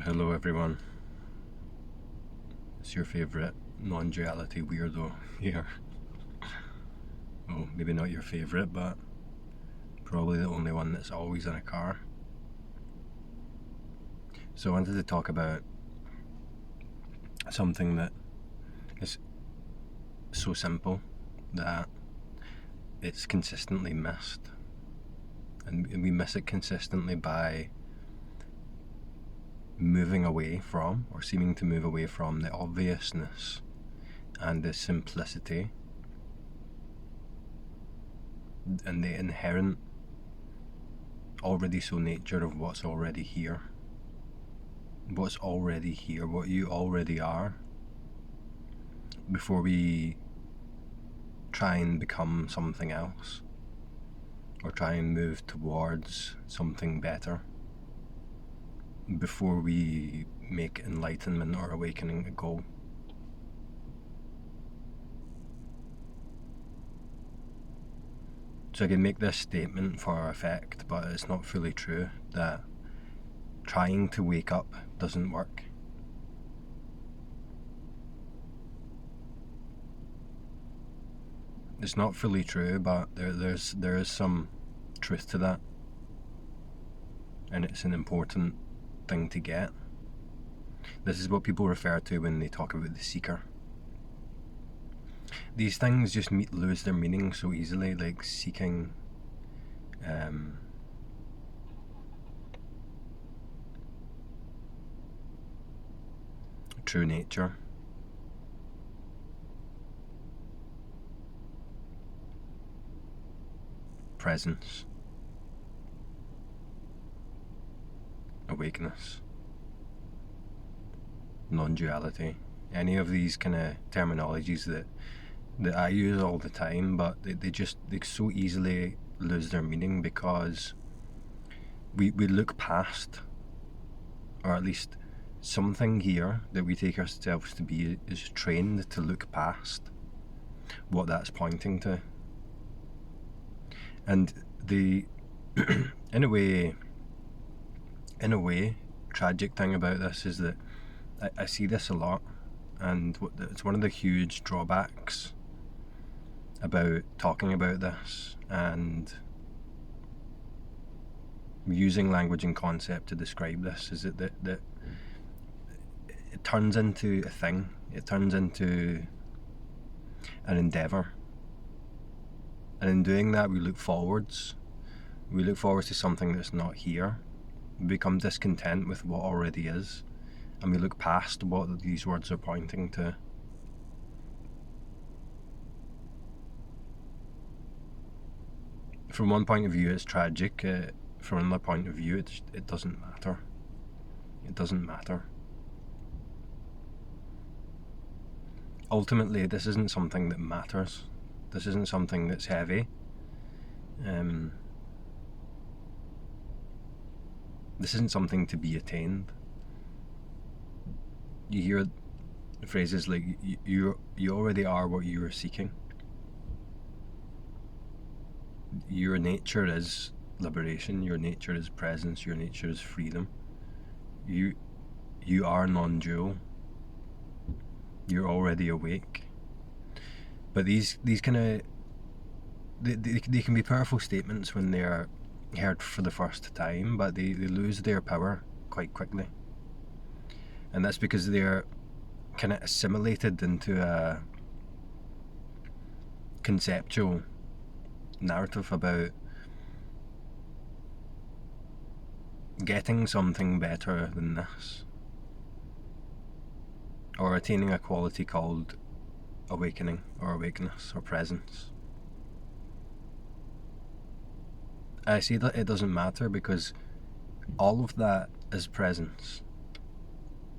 Hello everyone, it's your favourite non-duality weirdo here. Well, maybe not your favourite, but probably the only one that's always in a car. So I wanted to talk about something that is so simple that it's consistently missed. And we miss it consistently by moving away from, or seeming to move away from, the obviousness and the simplicity and the inherent already so nature of what's already here. What's already here, what you already are, before we try and become something else or try and move towards something better, before we make enlightenment or awakening a goal. So I can make this statement for effect, but it's not fully true, that trying to wake up doesn't work. It's not fully true, but there is some truth to that, and it's an important thing to get. This is what people refer to when they talk about the seeker. These things just lose their meaning so easily, like seeking true nature, presence, awakeness, non-duality, any of these kind of terminologies that I use all the time, but they so easily lose their meaning because we look past, or at least something here that we take ourselves to be is trained to look past what that's pointing to. And the in a way tragic thing about this is that I see this a lot, and it's one of the huge drawbacks about talking about this and using language and concept to describe this, is that it turns into a thing. It turns into an endeavour, and in doing that we look forwards to something that's not here. We become discontent with what already is, and we look past what these words are pointing to. From one point of view it's tragic, from another point of view it doesn't matter. It doesn't matter. Ultimately, this isn't something that matters. This isn't something that's heavy. This isn't something to be attained. You hear phrases like, you already are what you are seeking. Your nature is liberation, your nature is presence, your nature is freedom. You are non-dual. You're already awake. But these kind of they can be powerful statements when they are heard for the first time, but they lose their power quite quickly. And that's because they're kind of assimilated into a conceptual narrative about getting something better than this, or attaining a quality called awakening or awakeness or presence. I see that it doesn't matter because all of that is presence.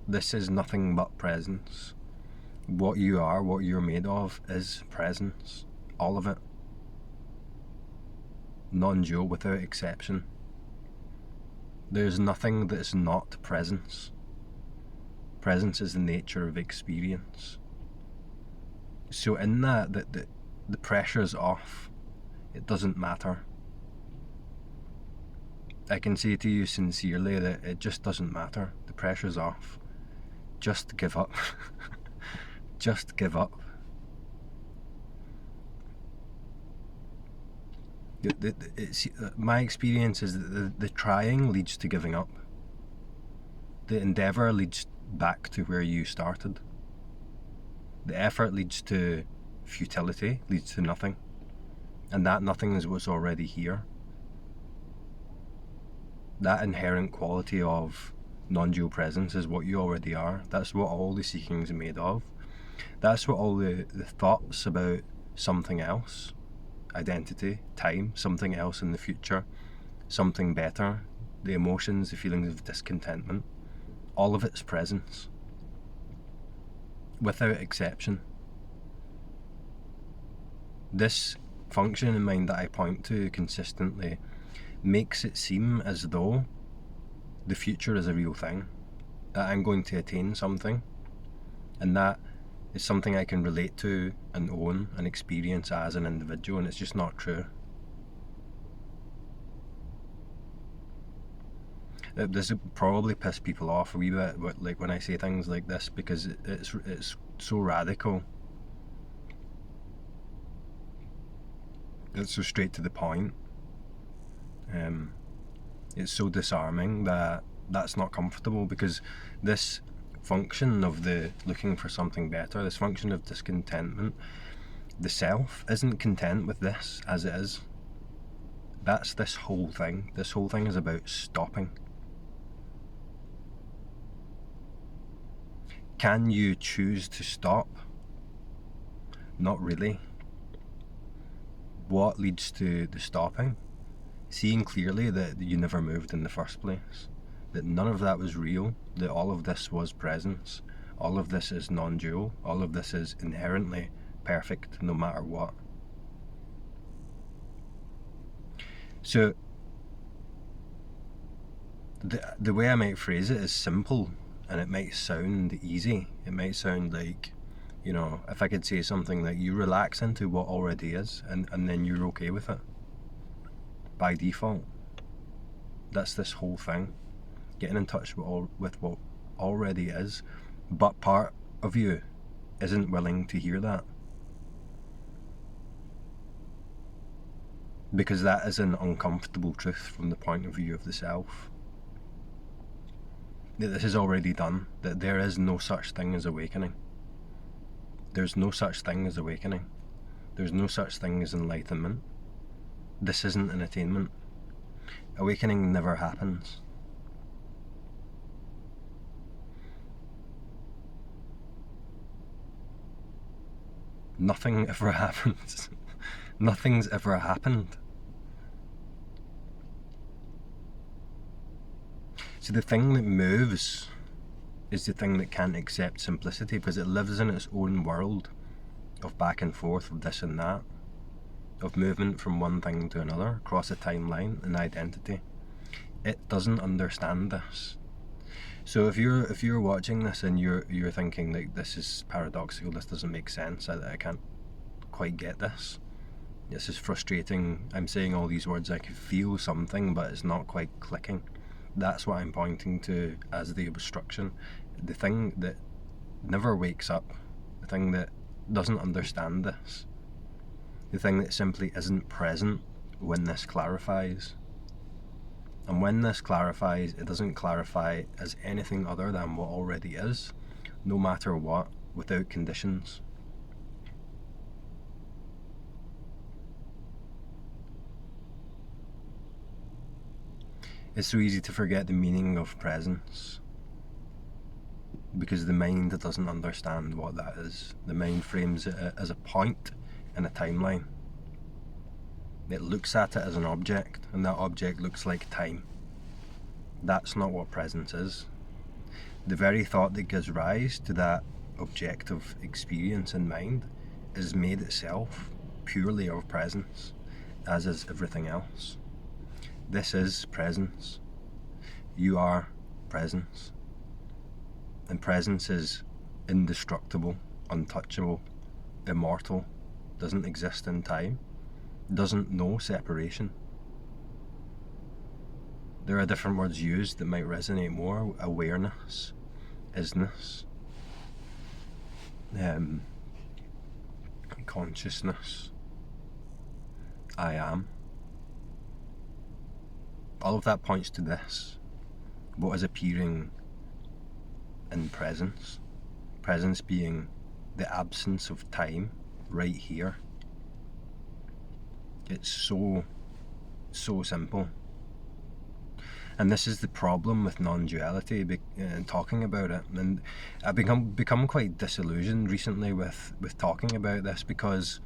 This is nothing but presence. What you are, what you're made of, is presence. All of it. Non-dual, without exception. There's nothing that is not presence. Presence is the nature of experience. So in that the pressure's off. It doesn't matter. I can say to you sincerely that it just doesn't matter. The pressure's off. Just give up. Just give up. My experience is that the trying leads to giving up. The endeavour leads back to where you started. The effort leads to futility, leads to nothing. And that nothing is what's already here. That inherent quality of non-dual presence is what you already are. That's what all the seeking is made of. That's what all the thoughts about something else, identity, time, something else in the future, something better, the emotions, the feelings of discontentment, all of its presence, without exception. This function in mind that I point to consistently makes it seem as though the future is a real thing, that I'm going to attain something, and that is something I can relate to and own and experience as an individual, and it's just not true. This would probably piss people off a wee bit, like when I say things like this, because it's so radical. It's so straight to the point. It's so disarming that that's not comfortable, because this function of the looking for something better, this function of discontentment, the self isn't content with this as it is. That's this whole thing. This whole thing is about stopping. Can you choose to stop? Not really. What leads to the stopping? Seeing clearly that you never moved in the first place, that none of that was real, that all of this was presence, all of this is non-dual, all of this is inherently perfect no matter what. So the way I might phrase it is simple, and it might sound easy. It might sound like, you know, if I could say something like, you relax into what already is, and then you're okay with it by default. That's this whole thing, getting in touch with what already is, but part of you isn't willing to hear that, because that is an uncomfortable truth from the point of view of the self, that this is already done, that there is no such thing as awakening. There's no such thing as awakening. There's no such thing as enlightenment. This isn't an attainment. Awakening never happens. Nothing ever happens. Nothing's ever happened. So the thing that moves is the thing that can't accept simplicity, because it lives in its own world of back and forth, of this and that, of movement from one thing to another across a timeline and identity. It doesn't understand this. So if you're watching this and you're thinking like, this is paradoxical, this doesn't make sense, I can't quite get this, this is frustrating, I'm saying all these words, I can feel something but it's not quite clicking, that's what I'm pointing to as the obstruction, the thing that never wakes up, the thing that doesn't understand this, the thing that simply isn't present when this clarifies. And when this clarifies, it doesn't clarify as anything other than what already is, no matter what, without conditions. It's so easy to forget the meaning of presence, because the mind doesn't understand what that is. The mind frames it as a point in a timeline. It looks at it as an object, and that object looks like time. That's not what presence is. The very thought that gives rise to that objective experience in mind is made itself purely of presence, as is everything else. This is presence. You are presence. And presence is indestructible, untouchable, immortal, doesn't exist in time, doesn't know separation. There are different words used that might resonate more. Awareness, isness, consciousness, I am. All of that points to this. What is appearing in presence? Presence being the absence of time, right here. It's so simple. And this is the problem with non-duality, and talking about it. And I've become quite disillusioned recently with talking about this, because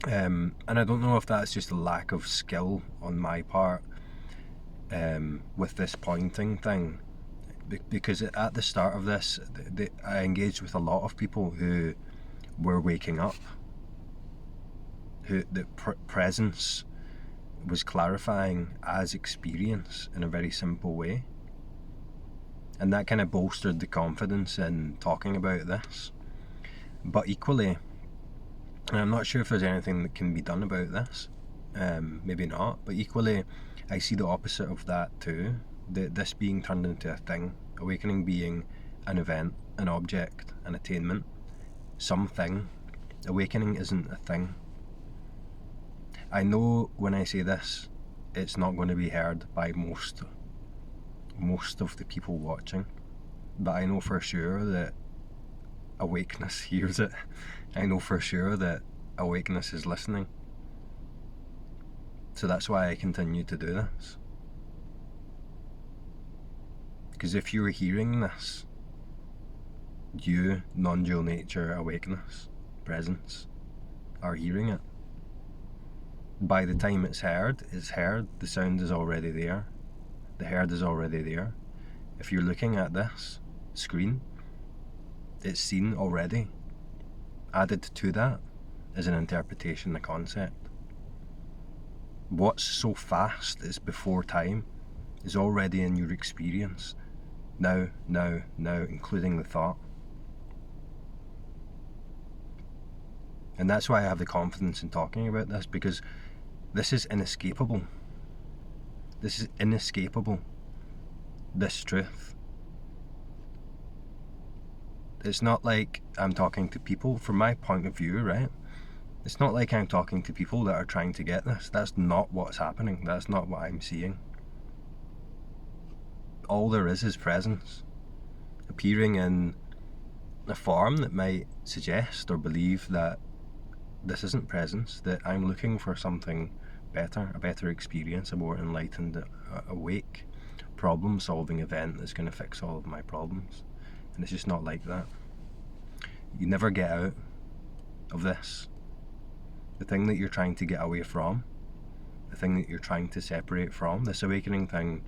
and I don't know if that's just a lack of skill on my part with this pointing thing, because at the start of this, I engaged with a lot of people who were waking up, who the presence was clarifying as experience in a very simple way, and that kind of bolstered the confidence in talking about this. But equally, and I'm not sure if there's anything that can be done about this, maybe not, but equally I see the opposite of that too, this being turned into a thing, awakening being an event, an object, an attainment, something. Awakening isn't a thing. I know when I say this, it's not going to be heard by most of the people watching, but I know for sure that awakeness hears it. I know for sure that awakeness is listening. So that's why I continue to do this. Because if you were hearing this, you, non-dual nature, awakeness, presence, are hearing it. By the time it's heard, the sound is already there, the heard is already there. If you're looking at this screen, it's seen already. Added to that is an interpretation, a concept. What's so fast is before time is already in your experience. Now, including the thought. And that's why I have the confidence in talking about this, because this is inescapable. This is inescapable. This truth. It's not like I'm talking to people, from my point of view, right? It's not like I'm talking to people that are trying to get this. That's not what's happening. That's not what I'm seeing. All there is presence, appearing in a form that might suggest or believe that this isn't presence, that I'm looking for something better, a better experience, a more enlightened, awake, problem-solving event that's going to fix all of my problems. And it's just not like that. You never get out of this. The thing that you're trying to get away from, the thing that you're trying to separate from, this awakening thing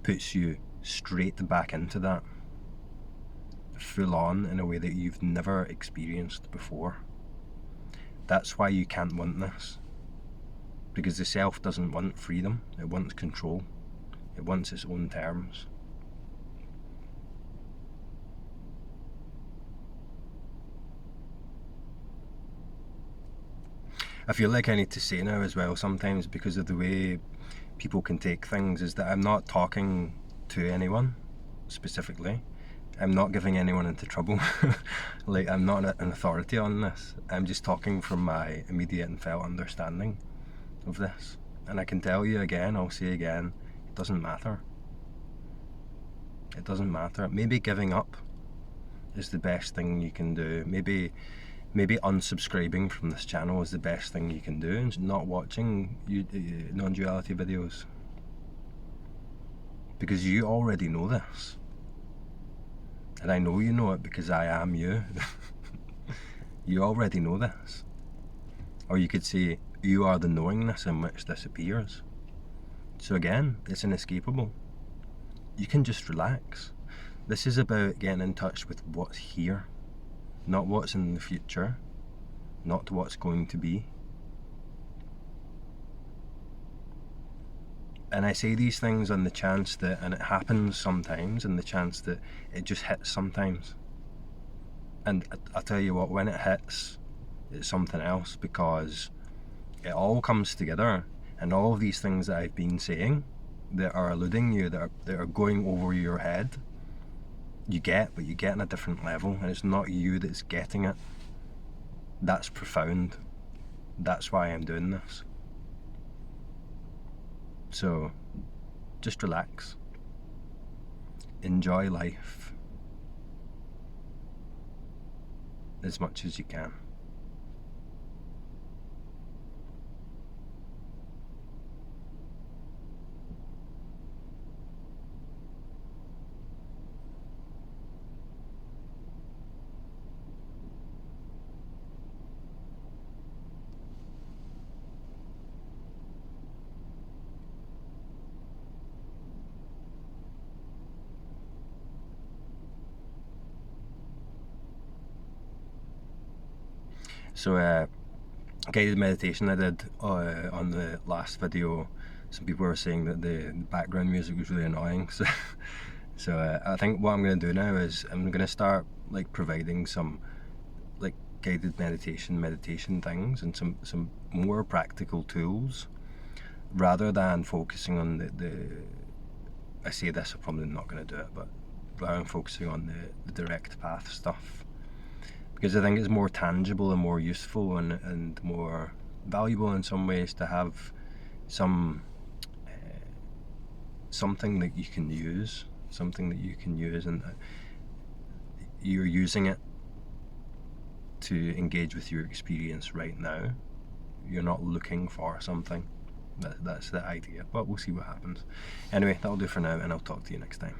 puts you straight back into that, full on, in a way that you've never experienced before. That's why you can't want this, because the self doesn't want freedom, it wants control, it wants its own terms. I feel like I need to say now as well sometimes, because of the way people can take things, is that I'm not talking to anyone specifically. I'm not giving anyone into trouble. Like, I'm not an authority on this. I'm just talking from my immediate and felt understanding of this. And I can tell you again, I'll say again, it doesn't matter. It doesn't matter. Maybe giving up is the best thing you can do. Maybe unsubscribing from this channel is the best thing you can do, and not watching non-duality videos. Because you already know this. And I know you know it because I am you. You already know this. Or you could say, you are the knowingness in which this appears. So again, it's inescapable. You can just relax. This is about getting in touch with what's here, not what's in the future, not what's going to be. And I say these things on the chance that, and it happens sometimes, and the chance that it just hits sometimes. And I'll tell you what, when it hits, it's something else, because it all comes together, and all of these things that I've been saying that are eluding you, that are going over your head, but you get on a different level, and it's not you that's getting it. That's profound. That's why I'm doing this. So just relax. Enjoy life as much as you can. So guided meditation I did on the last video, some people were saying that the background music was really annoying, so I think what I'm going to do now is I'm going to start like providing some like guided meditation things and some more practical tools, rather than focusing on the I say this, I'm probably not going to do it, but rather than focusing on the direct path stuff, because I think it's more tangible and more useful and more valuable in some ways to have something that you can use, and you're using it to engage with your experience right now. You're not looking for something. That's the idea, but we'll see what happens. Anyway, that'll do for now, and I'll talk to you next time.